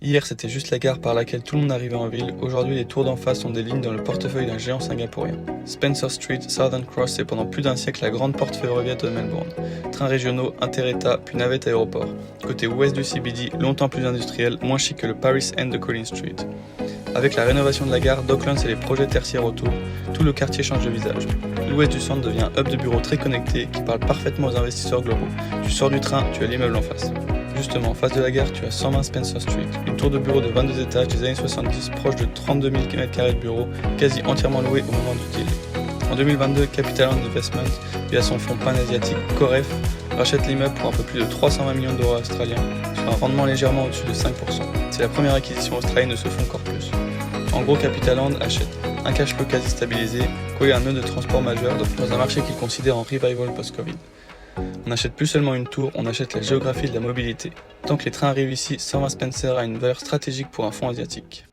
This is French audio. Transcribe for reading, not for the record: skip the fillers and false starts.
Hier, c'était juste la gare par laquelle tout le monde arrivait en ville. Aujourd'hui, les tours d'en face sont des lignes dans le portefeuille d'un géant singapourien. Spencer Street, Southern Cross est pendant plus d'un siècle la grande porte ferroviaire de Melbourne. Trains régionaux, inter-États, puis navettes aéroport. Côté ouest du CBD, longtemps plus industriel, moins chic que le Paris End de Collins Street. Avec la rénovation de la gare, Docklands et les projets tertiaires autour, tout le quartier change de visage. L'ouest du centre devient un hub de bureaux très connecté qui parle parfaitement aux investisseurs globaux. Tu sors du train, tu as l'immeuble en face. Justement, en face de la gare, tu as 120 Spencer Street, une tour de bureau de 22 étages des années 70, proche de 32 000 m² de bureaux, quasi entièrement loués au moment du deal. En 2022, Capital Land Investment, via son fonds pan-asiatique Coref, rachète l'immeuble pour un peu plus de 320 millions d'euros australiens, sur un rendement légèrement au-dessus de 5%. C'est la première acquisition australienne de ce fonds encore plus. En gros, Capital Land achète un cash flow quasi stabilisé, collé à un nœud de transport majeur dans un marché qu'il considère en revival post-Covid. On n'achète plus seulement une tour, on achète la géographie de la mobilité. Tant que les trains arrivent ici, 120 Spencer a une valeur stratégique pour un fonds asiatique.